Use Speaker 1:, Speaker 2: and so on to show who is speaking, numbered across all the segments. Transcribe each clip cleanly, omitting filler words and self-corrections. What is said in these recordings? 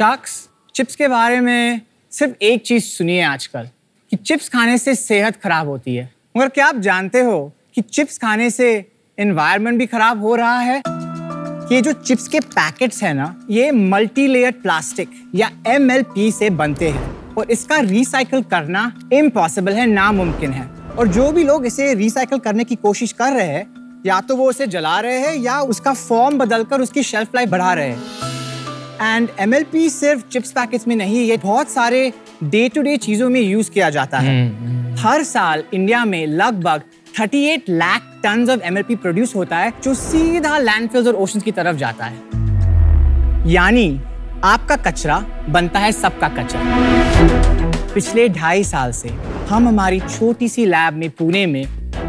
Speaker 1: Sharks, chips के बारे में सिर्फ एक चीज सुनी है आजकल कि चिप्स खाने से सेहत खराब होती है। मगर क्या आप जानते हो कि चिप्स खाने से एनवायरनमेंट भी खराब हो रहा है? ये जो चिप्स के पैकेट्स है ना, ये मल्टी लेयर्ड प्लास्टिक या MLP से बनते हैं और इसका रिसाइकल करना इम्पॉसिबल है, नामुमकिन है। और जो भी लोग इसे रिसाइकल करने की कोशिश कर रहे हैं, या तो वो उसे जला रहे हैं या उसका फॉर्म बदलकर उसकी शेल्फ लाइफ बढ़ा रहे हैं। एंड MLP सिर्फ चिप्स पैकेट्स में नहीं, ये बहुत सारे डे टू डे चीजों में यूज किया जाता है। हर साल इंडिया में लगभग 38 lakh ton of MLP produce होता है जो सीधा लैंडफिल्स और ओशंस की तरफ जाता है। यानी आपका कचरा बनता है सबका कचरा। पिछले 2.5 साल से हम हमारी छोटी सी लैब में पुणे में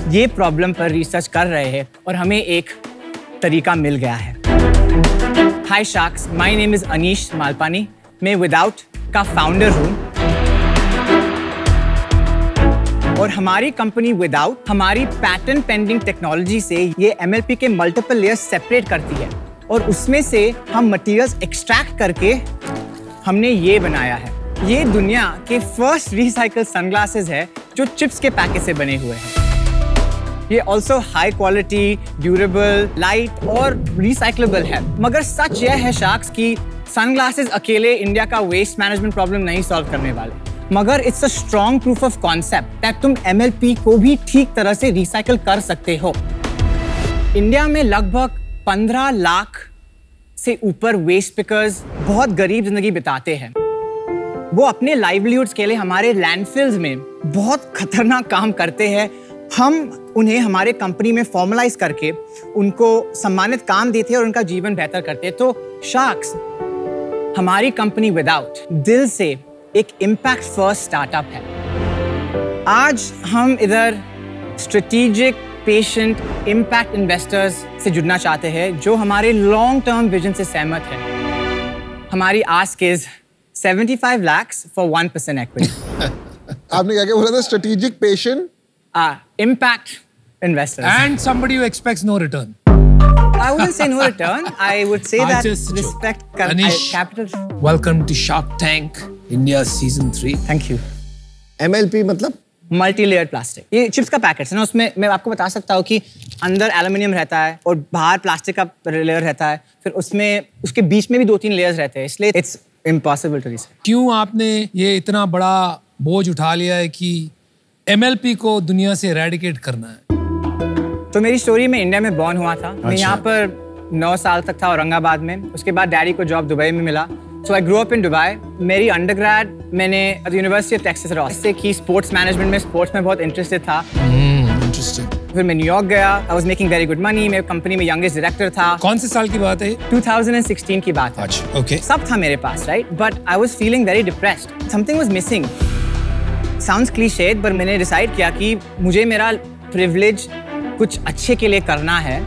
Speaker 1: ये प्रॉब्लम पर रिसर्च कर रहे हैं और हमें एक तरीका मिल गया है। Hi sharks, my name is Anish Malpani. मैं विदाउट का फाउंडर हूँ और हमारी कंपनी विदाउट हमारी पैटेंट पेंडिंग टेक्नोलॉजी से ये MLP के मल्टीपल लेयर्स सेपरेट करती है और उसमें से हम मटेरियल्स एक्सट्रैक्ट करके हमने ये बनाया है। ये दुनिया के फर्स्ट रिसाइकल सनग्लासेस है जो चिप्स के पैकेट से बने हुए हैं। ये also high quality, durable, light और रिसाइक्लेबल है। मगर सच यह है शार्क्स कि सनग्लासेस अकेले इंडिया का वेस्ट मैनेजमेंट प्रॉब्लम नहीं सॉल्व करने वाले, मगर it's a strong proof of concept that तुम MLP को भी ठीक तरह से रिसाइकल कर सकते हो। इंडिया में लगभग 15 लाख से ऊपर वेस्ट पिकर्स बहुत गरीब जिंदगी बिताते हैं। वो अपने लाइवलीहुड्स के लिए हमारे लैंडफिल्स में बहुत खतरनाक काम करते हैं। हम उन्हें हमारे कंपनी में फॉर्मलाइज करके उनको सम्मानित काम देते हैं और उनका जीवन बेहतर करते हैं। तो शार्क्स, हमारी कंपनी विदाउट दिल से एक इम्पैक्ट फर्स्ट स्टार्टअप है। आज हम इधर स्ट्रेटेजिक, पेशेंट, इम्पैक्ट इन्वेस्टर्स से जुड़ना चाहते हैं जो हमारे लॉन्ग टर्म विजन से सहमत हैं। हमारी ask is 75 lakhs for 1% equity.
Speaker 2: आपने क्या बोला था? Strategic, patient,
Speaker 1: impact investors.
Speaker 3: And somebody who expects no return.
Speaker 1: I wouldn't say no return. I would say that respect capital.
Speaker 3: Welcome to Shark Tank India Season 3.
Speaker 1: Thank you.
Speaker 2: MLP मतलब?
Speaker 1: Multi layer plastic. ये chips का packet है ना, उसमें मैं आपको बता सकता हूँ कि अंदर एल्यूमिनियम रहता है और बाहर प्लास्टिक का लेयर रहता है, फिर उसमें उसके बीच में भी 2-3 लेयर्स रहते हैं, इसलिए इट्स इम्पॉसिबल टू रिसाइकल।
Speaker 3: क्यों आपने ये इतना बड़ा बोझ उठा लिया है कि MLP को दुनिया से एरेडिकेट करना है?
Speaker 1: तो मेरी स्टोरी में इंडिया में बॉर्न हुआ था। मैं यहाँ पर 9 साल तक था औरंगाबाद में। उसके बाद डैडी को जॉब दुबई में मिला। So I grow up in Dubai. मेरी अंडरग्रेड मैंने यूनिवर्सिटी ऑफ टेक्सास रॉस से की। स्पोर्ट्स मैनेजमेंट में, स्पोर्ट्स में बहुत इंटरेस्टेड था। फिर मैं न्यूयॉर्क गया। I was making very good money. मेरे कंपनी में यंगेस्ट डायरेक्टर था।
Speaker 3: कौन से साल की बात है?
Speaker 1: 2016 की बात है।
Speaker 3: अच्छा, ओके।
Speaker 1: सब था मेरे पास, right, but I was feeling very depressed. Something was missing. Sounds cliched, पर मैंने डिसाइड किया कि मुझे मेरा प्रिविलेज कुछ अच्छे के लिए करना है।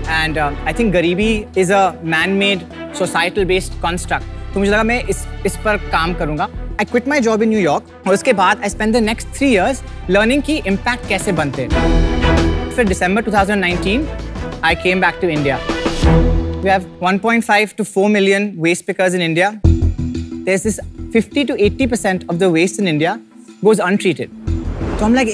Speaker 1: एंड आई थिंक गरीबी is a man made societal based construct. तो मुझे लगा मैं इस पर काम करूंगा। I quit my job in New York और उसके बाद I spend the next 3 years learning की इम्पैक्ट कैसे बनते हैं। फिर दिसंबर 2019 I came back to India. We have 1.5 to 4 million waste pickers in India. There's this 50 to 80% of the waste in India goes untreated. So I'm like,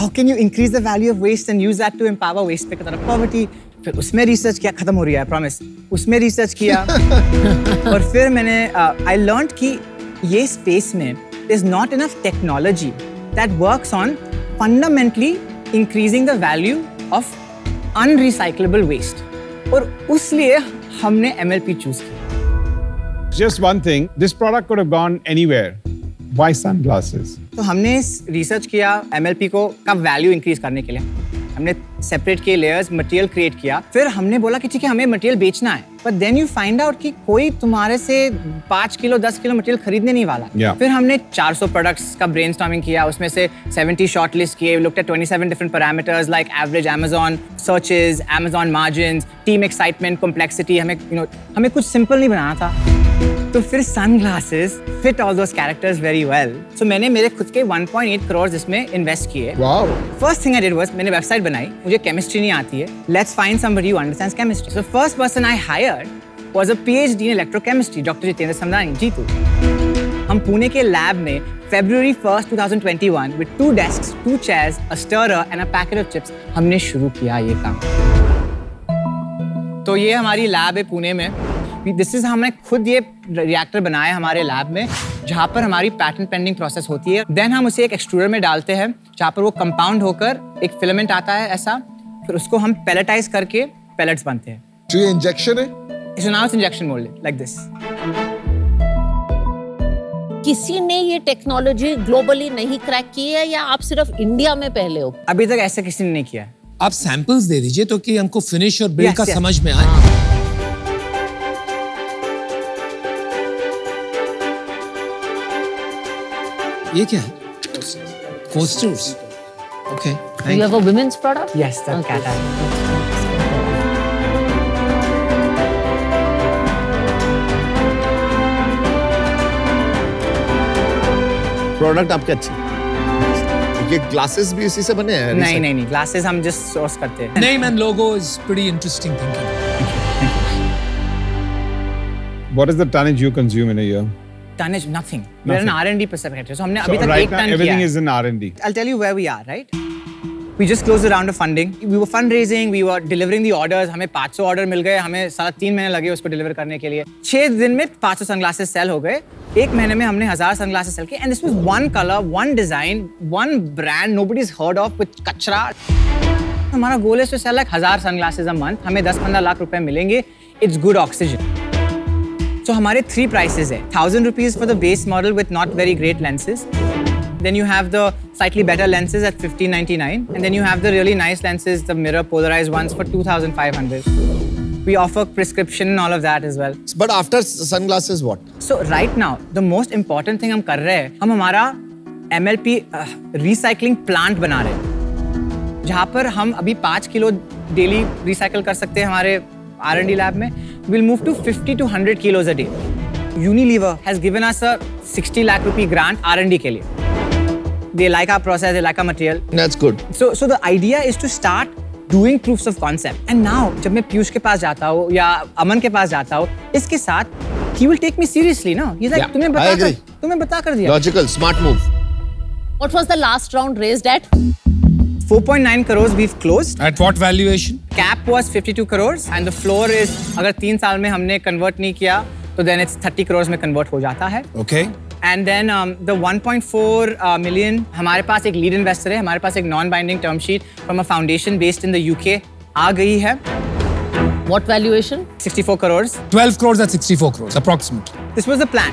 Speaker 1: how can you increase the value of waste and use that to empower waste pickers out of poverty? फिर उसमें research किया, खत्म हो रही है, promise. उसमें research किया और फिर मैंने आई लर्नड कि ये स्पेस में there's not enough technology that works on fundamentally increasing the value of unrecyclable waste. और उसलिए हमने MLP चूज किया।
Speaker 4: Just one thing, this product could have gone anywhere. Why sunglasses?
Speaker 1: तो हमने रिसर्च किया MLP का वैल्यू इंक्रीज करने के लिए। हमने सेपरेट के लेयर्स, मटेरियल क्रिएट किया। फिर हमने बोला कि ठीक है, हमें मटेरियल बेचना है, but then you find out कि कोई तुम्हारे से 5 किलो 10 किलो मटेरियल खरीदने नहीं वाला। फिर हमने 400 प्रोडक्ट्स का ब्रेनस्टॉर्मिंग किया। उसमें से 70 शॉर्टलिस्ट किए। Looked at 27 different parameters like average Amazon searches, Amazon margins, team excitement, complexity. हमें कुछ सिंपल नहीं बनाना था। तो फिर sunglasses fit all those characters very well. So मैंने मेरे खुद के 1.8 करोड़ इसमें इन्वेस्ट किए। First thing I did was मैंने वेबसाइट बनाई। मुझे केमिस्ट्री नहीं आती है। Let's find somebody who understands chemistry. So first person I hired was a PhD in electrochemistry, Dr. Jitendra Samdani, Jitu. हम पुणे के लैब में February 1st, 2021 with 2 desks, 2 chairs, a stirrer and a packet of chips हमने शुरू किया ये काम। तो ये हमारी लैब है पुणे में। This is हमने खुद ये रिएक्टर बनाया हमारे लैब में, जहाँ पर हमारी पैटेंट पेंडिंग प्रोसेस होती है। देन हम उसे एक एक्सट्रूडर में डालते हैं, जहाँ पर वो कंपाउंड होकर एक फिलामेंट आता है ऐसा, फिर उसको हम पैलेटाइज करके पैलेट्स बनते हैं।
Speaker 2: तो ये इंजेक्शन है?
Speaker 1: So now it's injection molded like this.
Speaker 5: किसी ने ये टेक्नोलॉजी ग्लोबली नहीं क्रैक की है या आप सिर्फ इंडिया में पहले हो?
Speaker 1: अभी तक ऐसा किसी ने नहीं किया।
Speaker 3: आप सैंपल्स दे दीजिए तो कि हमको फिनिश और बिल्ड का समझ में आए। ये क्या है? Coasters. Okay.
Speaker 5: You have a women's product?
Speaker 1: Yes, the cat eye.
Speaker 2: Product आपके अच्छे। ये ग्लासेस भी इसी से बने हैं?
Speaker 1: नहीं, ग्लासेस हम जस्ट सोर्स करते हैं।
Speaker 3: Name and logo is pretty interesting thinking.
Speaker 4: What is the tonnage you consume in a year?
Speaker 1: Tonnage, nothing. We're an R&D perspective. So हमने
Speaker 4: So
Speaker 1: अभी तक
Speaker 4: right
Speaker 1: 1
Speaker 4: now
Speaker 1: टन किया
Speaker 4: everything
Speaker 1: है।
Speaker 4: is in R&D.
Speaker 1: I'll tell you where we are, right? We just closed a round of funding. We were fundraising, we were delivering the orders. हमें 500 order मिल गए, हमें 3.5 महीने लगे उसको डिलीवर करने के लिए। 6 दिन में 500 सनग्लासेस सेल हो गए। 1 महीने में हमने 1000 सनग्लासेस सेल किए। And this was one color, one design, one brand nobody's heard of with कचरा। हमारा गोल है to sell like 1000 sunglasses a month. हमें 10-15 लाख रुपए मिलेंगे। It's good oxygen. So हमारे 3 prices है। 1000 rupees for the base model with not very great lenses. Then you have the slightly better lenses at 1599, and then you have the really nice lenses, the mirror polarized ones for 2500. We offer prescription and all of that as well.
Speaker 2: But after sunglasses, what?
Speaker 1: So right now, the most important thing हम कर रहे हैं, हम हमारा MLP recycling plant बना रहे हैं, जहाँ पर हम अभी 5 किलो daily recycle कर सकते हैं हमारे R&D lab में. We'll move to 50 to 100 kilos a day. Unilever has given us a 60 lakh rupee grant R&D के लिए. They like our process, they like our material.
Speaker 2: That's good.
Speaker 1: So the idea is to start doing proofs of concept. And now, जब मैं पीयूष के पास जाता हूँ या अमन के पास जाता हूँ, इसके साथ he will take me seriously, no? He's like,
Speaker 2: Yeah,
Speaker 1: तुम्हें बता कर दिया.
Speaker 2: Logical, smart move.
Speaker 5: What was the last round raised at?
Speaker 1: 4.9 crores we've closed.
Speaker 3: At what valuation?
Speaker 1: Cap was 52 crores and the floor is, अगर 3 साल में हमने convert नहीं किया, तो then it's 30 crores में convert हो जाता है.
Speaker 3: Okay.
Speaker 1: And then the 1.4 million, हमारे पास एक lead investor है, हमारे पास एक non-binding term sheet from a foundation based in the UK आ गई है.
Speaker 5: What valuation?
Speaker 1: 64 crores.
Speaker 3: 12 crores at 64 crores, approximately.
Speaker 1: This was the plan.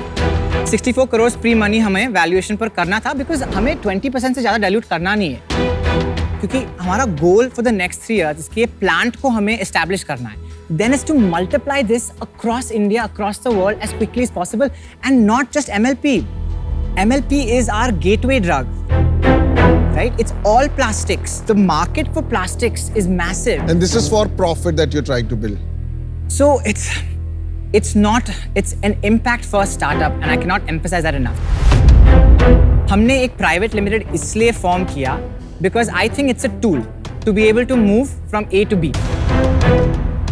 Speaker 1: 64 crores pre-money हमें valuation पर करना था because हमें 20% से ज़्यादा dilute करना नहीं है. क्योंकि हमारा goal for the next 3 years इसके plant को हमें establish करना है. Then is to multiply this across India, across the world as quickly as possible, and not just MLP. MLP is our gateway drug, right? It's all plastics. The market for plastics is massive.
Speaker 2: And this is for profit that you're trying to build.
Speaker 1: So it's not, it's an impact first startup, and I cannot emphasize that enough. हमने एक private limited इसलिए form किया because I think it's a tool to be able to move from A to B.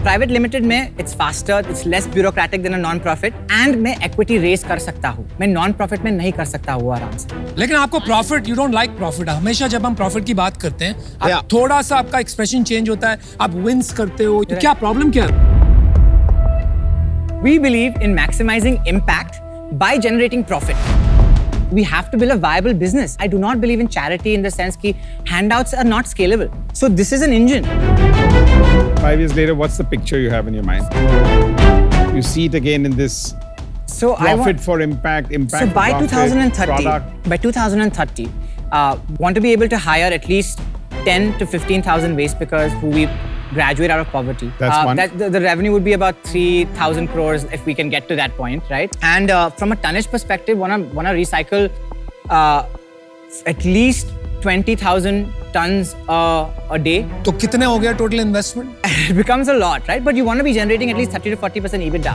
Speaker 1: Private limited में it's faster, it's less bureaucratic than a non-profit, and मैं equity raise कर सकता हूँ. मैं non-profit में नहीं कर सकता हूँ आराम से.
Speaker 3: लेकिन आपको profit, you don't like profit. हमेशा जब हम प्रॉफिट की बात करते हैं,
Speaker 2: Yeah.
Speaker 3: आप थोड़ा सा आपका एक्सप्रेशन चेंज होता है, आप विंस करते हो. तो क्या प्रॉब्लम क्या है?
Speaker 1: We believe in maximizing impact by generating profit. We have to build a viable business. I do not believe in charity in the sense that handouts are not scalable. So this is an engine.
Speaker 4: 5 years later, what's the picture you have in your mind? You see it again in this
Speaker 1: So
Speaker 4: profit for impact,
Speaker 1: So by
Speaker 4: profit,
Speaker 1: 2030,
Speaker 4: product.
Speaker 1: by 2030, want to be able to hire at least 10 to 15,000 waste pickers who we graduate out of poverty.
Speaker 4: That's one.
Speaker 1: The revenue would be about 3,000 crores if we can get to that point, right? And from a tonnage perspective, wanna recycle at least 20,000 tons a day.
Speaker 3: तो कितने हो गया total investment?
Speaker 1: It becomes a lot, right? But you want to be generating at least 30 to 40% EBITDA.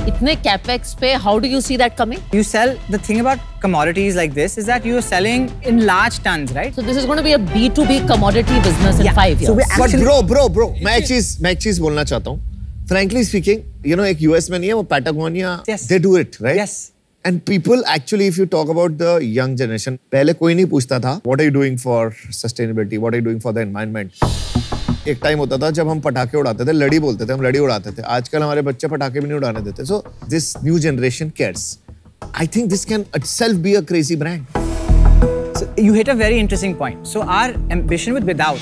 Speaker 5: इतने capex पे, how do you see that coming?
Speaker 1: You sell, the thing about commodities like this is that you're selling in large tons, right?
Speaker 5: So this is going to be a B2B commodity business in 5 years.
Speaker 1: So we're
Speaker 2: But
Speaker 1: actually,
Speaker 2: bro, मैं एक चीज बोलना चाहता हूँ. frankly speaking, you know, एक US में नहीं है वो Patagonia,
Speaker 1: Yes.
Speaker 2: they do it, right?
Speaker 1: Yes.
Speaker 2: And people actually, if you talk about the young generation, पहले कोई नहीं पूछता था, what are you doing for sustainability? What are you doing for the environment? एक टाइम होता था जब हम पटाखे उड़ाते थे, लड़ी बोलते थे, हम लड़ी उड़ाते थे. आजकल हमारे बच्चे पटाखे भी नहीं उड़ाने देते. So this new generation cares. I think this can itself be a crazy brand.
Speaker 1: So you hit a very interesting point. So our ambition with Without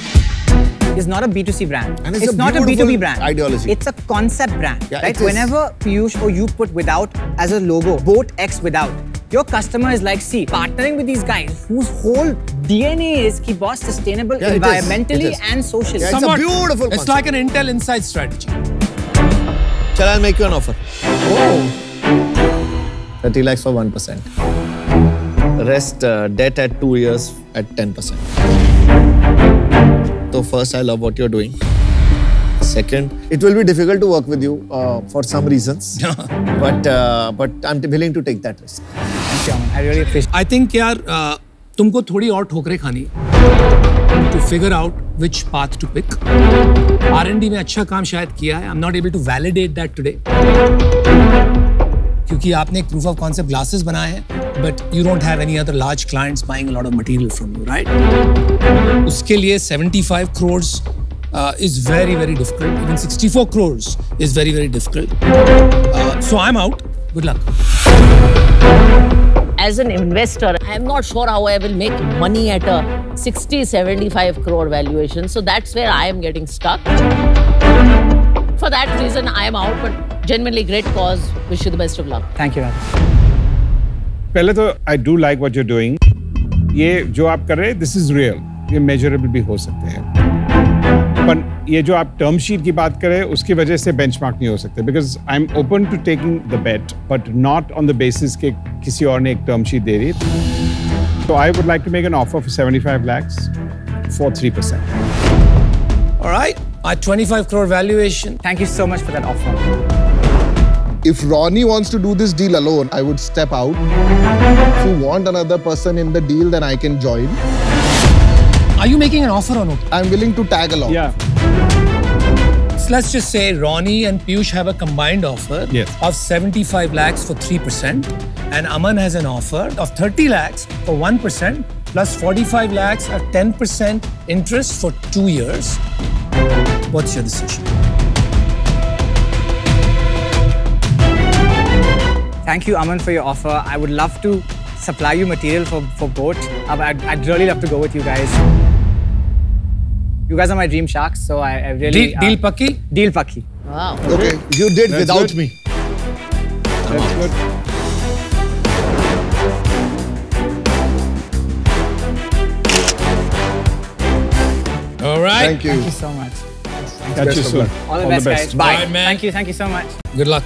Speaker 1: is not a B2C brand.
Speaker 2: And it's a
Speaker 1: not a
Speaker 2: beautiful
Speaker 1: B2B brand.
Speaker 2: ideology.
Speaker 1: It's a concept brand.
Speaker 2: Yeah,
Speaker 1: right?
Speaker 2: it is.
Speaker 1: Whenever Piyush or you put Without as a logo, Boat X Without, your customer is like, see, partnering with these guys whose whole DNA is keep boss sustainable
Speaker 2: Yeah, it is.
Speaker 1: environmentally
Speaker 2: It is.
Speaker 1: and socially.
Speaker 2: Yeah, it's a beautiful
Speaker 3: It's
Speaker 2: concept.
Speaker 3: like an Intel Inside strategy.
Speaker 2: Chal, I'll make you an offer.
Speaker 1: Oh.
Speaker 2: 30 lakhs for 1%. Rest debt at 2 years at 10%. So first, I love what you're doing. Second, it will be difficult to work with you for some reasons. but I'm willing to take that risk.
Speaker 1: Thank you, Aman. I really appreciate
Speaker 3: I think यार तुमको थोड़ी और ठोकरें खानी to figure out which path to pick. R&D में अच्छा काम शायद किया है. I'm not able to validate that today. क्योंकि आपने एक proof of concept glasses बनाए हैं, but you don't have any other large clients buying a lot of material from you, right? उसके लिए 75 crores is very, very difficult. Even 64 crores is very, very difficult. So I'm out. Good luck.
Speaker 5: As an investor, I am not sure how I will make money at a 60-75 crore valuation. So that's where I am getting stuck. For that reason, I am out. But genuinely great cause. Wish you the best of luck.
Speaker 1: Thank you, Aman.
Speaker 4: पहले तो I do like what you're doing. ये जो आप कर रहे हैं, this is real. ये measurable भी हो सकते हैं. पर ये जो आप term sheet की बात कर रहे हैं, उसकी वजह से benchmark नहीं हो सकते. Because I'm open to taking the bet, but not on the basis कि किसी और ने एक term sheet दे रही है. So I would like to make an offer for 75 lakhs for 3%.
Speaker 3: All right. At 25 crore valuation.
Speaker 1: Thank you so much for that offer.
Speaker 6: If Ronnie wants to do this deal alone, I would step out. If you want another person in the deal, then I can join.
Speaker 3: Are you making an offer or not?
Speaker 6: I'm willing to tag along.
Speaker 4: Yeah.
Speaker 3: So let's just say Ronnie and Piyush have a combined offer
Speaker 4: Yes.
Speaker 3: of 75 lakhs for 3%, and Aman has an offer of 30 lakhs for 1% plus 45 lakhs at 10% interest for 2 years. What's your decision?
Speaker 1: Thank you, Aman, for your offer. I would love to supply you material for Boat. I'd really love to go with you guys. You guys are my dream sharks, so I really...
Speaker 3: Deal Pakki?
Speaker 1: Deal Pakki.
Speaker 5: Wow.
Speaker 2: Okay, you did
Speaker 4: That's
Speaker 2: without
Speaker 4: good.
Speaker 2: me.
Speaker 4: That's good.
Speaker 3: All right.
Speaker 6: Thank you.
Speaker 1: Thank you so much.
Speaker 4: Catch you soon.
Speaker 1: All the best, guys. Bye.
Speaker 3: All right, man.
Speaker 1: Thank you so much.
Speaker 3: Good luck.